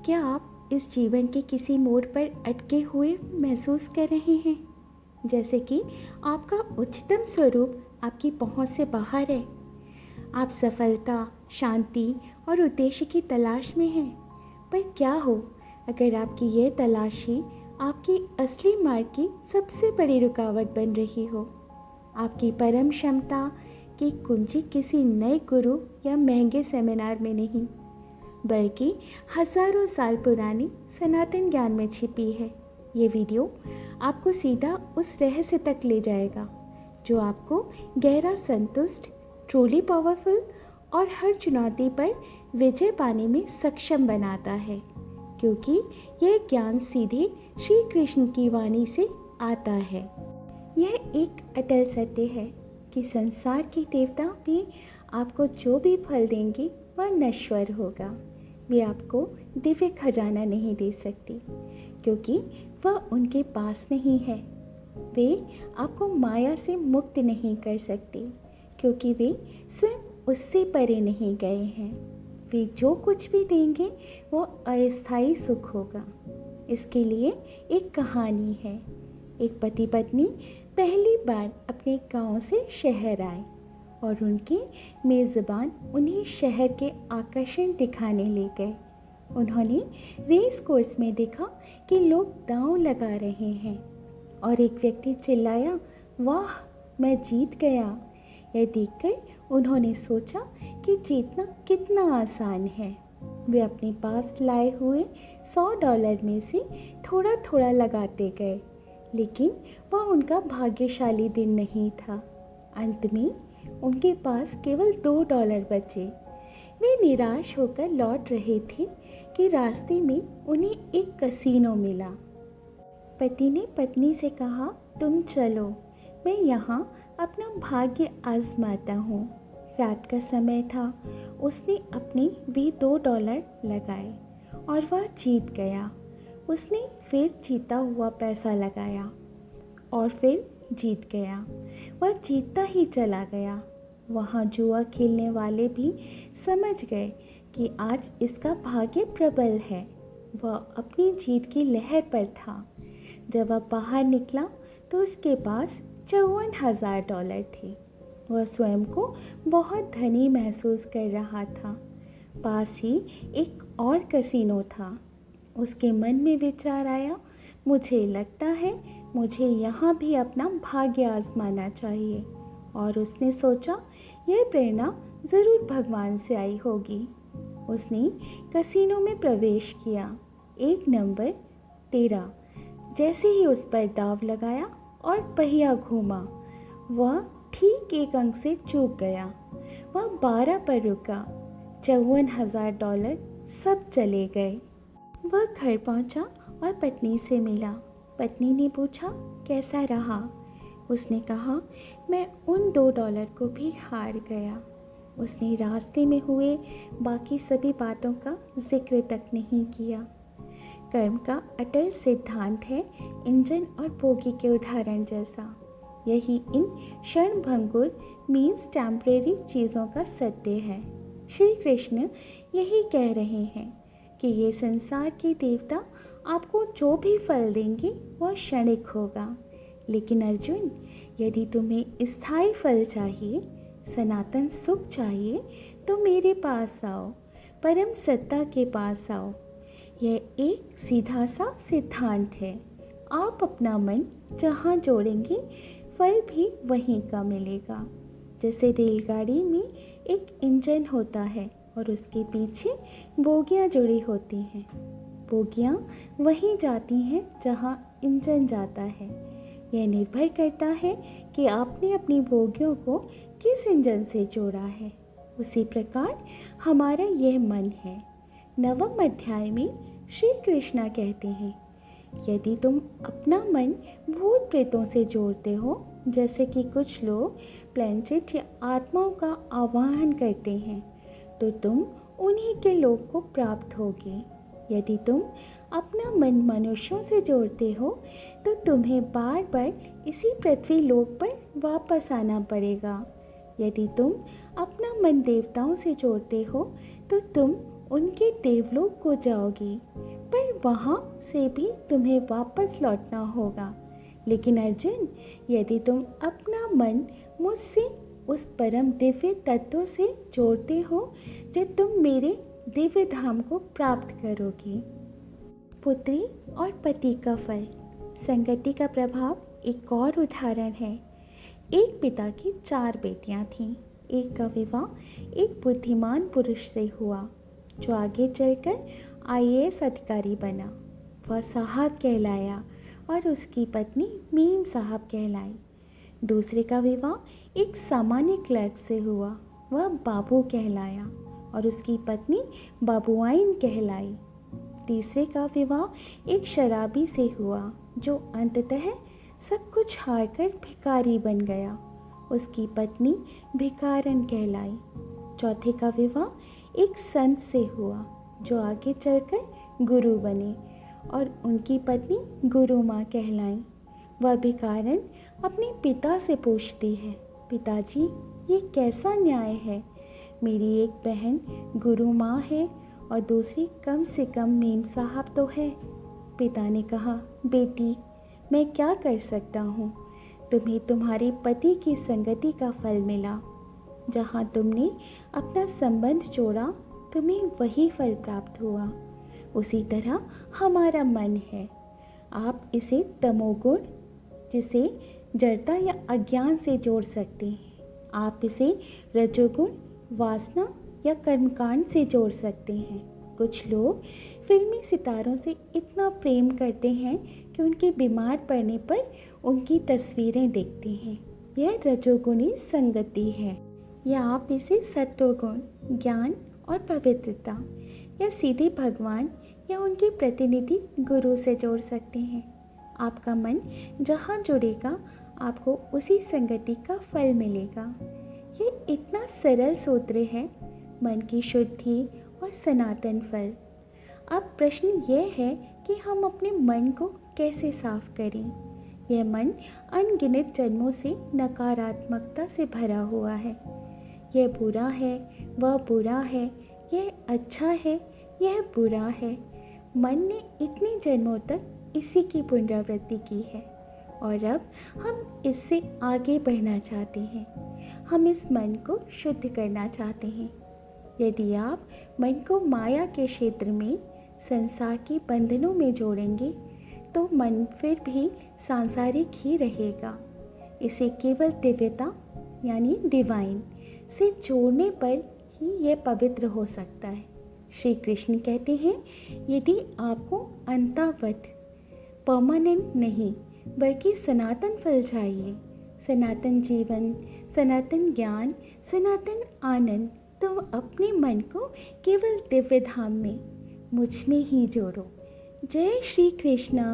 क्या आप इस जीवन के किसी मोड़ पर अटके हुए महसूस कर रहे हैं, जैसे कि आपका उच्चतम स्वरूप आपकी पहुंच से बाहर है? आप सफलता, शांति और उद्देश्य की तलाश में हैं, पर क्या हो अगर आपकी यह तलाश ही आपकी असली मार्ग की सबसे बड़ी रुकावट बन रही हो? आपकी परम क्षमता की कुंजी किसी नए गुरु या महंगे सेमिनार में नहीं, बल्कि हजारों साल पुरानी सनातन ज्ञान में छिपी है। ये वीडियो आपको सीधा उस रहस्य तक ले जाएगा जो आपको गहरा संतुष्ट, ट्रूली पावरफुल और हर चुनौती पर विजय पाने में सक्षम बनाता है, क्योंकि यह ज्ञान सीधे श्री कृष्ण की वाणी से आता है। यह एक अटल सत्य है कि संसार के देवता भी आपको जो भी फल देंगे वह नश्वर होगा। वे आपको दिव्य खजाना नहीं दे सकती, क्योंकि वह उनके पास नहीं है। वे आपको माया से मुक्त नहीं कर सकते, क्योंकि वे स्वयं उससे परे नहीं गए हैं। वे जो कुछ भी देंगे वो अस्थायी सुख होगा। इसके लिए एक कहानी है। एक पति पत्नी पहली बार अपने गांव से शहर आए और उनके मेज़बान उन्हें शहर के आकर्षण दिखाने ले गए। उन्होंने रेस कोर्स में देखा कि लोग दांव लगा रहे हैं और एक व्यक्ति चिल्लाया, वाह, मैं जीत गया। यह देखकर उन्होंने सोचा कि जीतना कितना आसान है। वे अपने पास लाए हुए $100 में से थोड़ा थोड़ा लगाते गए, लेकिन वह उनका भाग्यशाली दिन नहीं था। अंत में उनके पास केवल $2 बचे। वे निराश होकर लौट रहे थे कि रास्ते में उन्हें एक कसीनो मिला। पति ने पत्नी से कहा, तुम चलो, मैं यहाँ अपना भाग्य आजमाता हूँ। रात का समय था। उसने अपने वे $2 लगाए और वह जीत गया। उसने फिर जीता हुआ पैसा लगाया और फिर जीत गया। वह जीतता ही चला गया। वहाँ जुआ खेलने वाले भी समझ गए कि आज इसका भाग्य प्रबल है। वह अपनी जीत की लहर पर था। जब वह बाहर निकला तो उसके पास $54,000 थे। वह स्वयं को बहुत धनी महसूस कर रहा था। पास ही एक और कसीनो था। उसके मन में विचार आया, मुझे लगता है मुझे यहाँ भी अपना भाग्य आजमाना चाहिए। और उसने सोचा, यह प्रेरणा ज़रूर भगवान से आई होगी। उसने कसीनो में प्रवेश किया। एक नंबर 13। जैसे ही उस पर दाव लगाया और पहिया घूमा, वह ठीक एक अंक से चूक गया। वह 12 पर रुका। $54,000 सब चले गए। वह घर पहुंचा और पत्नी से मिला। पत्नी ने पूछा, कैसा रहा? उसने कहा, मैं उन $2 को भी हार गया। उसने रास्ते में हुए बाकी सभी बातों का जिक्र तक नहीं किया। कर्म का अटल सिद्धांत है इंजन और बोगी के उदाहरण जैसा। यही इन क्षणभंगुर मीन्स टेम्परेरी चीज़ों का सत्य है। श्री कृष्ण यही कह रहे हैं कि ये संसार के देवता आपको जो भी फल देंगे वह क्षणिक होगा। लेकिन अर्जुन, यदि तुम्हें स्थायी फल चाहिए, सनातन सुख चाहिए, तो मेरे पास आओ, परम सत्ता के पास आओ। यह एक सीधा सा सिद्धांत है। आप अपना मन जहाँ जोड़ेंगे, फल भी वहीं का मिलेगा। जैसे रेलगाड़ी में एक इंजन होता है और उसके पीछे बोगियाँ जुड़ी होती हैं। बोगियाँ वहीं जाती हैं जहाँ इंजन जाता है। यह निर्भर करता है कि आपने अपनी बोगियों को किस इंजन से जोड़ा है। उसी प्रकार हमारा यह मन है। 9वें अध्याय में श्री कृष्णा कहते हैं, यदि तुम अपना मन भूत प्रेतों से जोड़ते हो, जैसे कि कुछ लोग प्लेनचेट या आत्माओं का आवाहन करते हैं, तो तुम उन्हीं के लोक को प्राप्त होगे। यदि तुम अपना मन मनुष्यों से जोड़ते हो, तो तुम्हें बार बार इसी पृथ्वी लोक पर वापस आना पड़ेगा। यदि तुम अपना मन देवताओं से जोड़ते हो, तो तुम उनके देवलोक को जाओगे, पर वहाँ से भी तुम्हें वापस लौटना होगा। लेकिन अर्जुन, यदि तुम अपना मन मुझसे उस परम दिव्य तत्व से जोड़ते हो, जो तुम मेरे दिव्य धाम को प्राप्त करोगे। पुत्री और पति का फल। संगति का प्रभाव एक और उदाहरण है। एक पिता की 4 बेटियां थीं। एक का विवाह एक बुद्धिमान पुरुष से हुआ, जो आगे चलकर IAS अधिकारी बना। वह साहब कहलाया और उसकी पत्नी मीम साहब कहलाई। दूसरे का विवाह एक सामान्य क्लर्क से हुआ। वह बाबू कहलाया और उसकी पत्नी बाबुआइन कहलाई। तीसरे का विवाह एक शराबी से हुआ, जो अंततः सब कुछ हारकर भिखारी बन गया। उसकी पत्नी भिखारन कहलाई। चौथे का विवाह एक संत से हुआ, जो आगे चलकर गुरु बने और उनकी पत्नी गुरु माँ कहलाई। वह भिखारन अपने पिता से पूछती है, पिताजी, ये कैसा न्याय है? मेरी एक बहन गुरु माँ है और दूसरी कम से कम मीम साहब तो है। पिता ने कहा, बेटी, मैं क्या कर सकता हूँ? तुम्हें तुम्हारे पति की संगति का फल मिला। जहाँ तुमने अपना संबंध जोड़ा, तुम्हें वही फल प्राप्त हुआ। उसी तरह हमारा मन है। आप इसे तमोगुण, जिसे जड़ता या अज्ञान से जोड़ सकते हैं। आप इसे रजोगुण, वासना या कर्मकांड से जोड़ सकते हैं। कुछ लोग फिल्मी सितारों से इतना प्रेम करते हैं कि उनके बीमार पड़ने पर उनकी तस्वीरें देखते हैं। यह रजोगुणी संगति है। या आप इसे सत्वगुण, ज्ञान और पवित्रता, या सीधे भगवान या उनके प्रतिनिधि गुरु से जोड़ सकते हैं। आपका मन जहाँ जुड़ेगा, आपको उसी संगति का फल मिलेगा। ये इतना सरल सूत्र है, मन की शुद्धि और सनातन फल। अब प्रश्न यह है कि हम अपने मन को कैसे साफ करें। यह मन अनगिनत जन्मों से नकारात्मकता से भरा हुआ है। यह बुरा है, वह बुरा है, यह अच्छा है, यह बुरा है। मन ने इतने जन्मों तक इसी की पुनरावृत्ति की है और अब हम इससे आगे बढ़ना चाहते हैं। हम इस मन को शुद्ध करना चाहते हैं। यदि आप मन को माया के क्षेत्र में, संसार के बंधनों में जोड़ेंगे, तो मन फिर भी सांसारिक ही रहेगा। इसे केवल दिव्यता यानी डिवाइन से जोड़ने पर ही यह पवित्र हो सकता है। श्री कृष्ण कहते हैं, यदि आपको अंतावत, परमानेंट नहीं बल्कि सनातन फल चाहिए, सनातन जीवन, सनातन ज्ञान, सनातन आनंद, तो अपने मन को केवल दिव्य धाम में, मुझ में ही जोड़ो। जय श्री कृष्णा।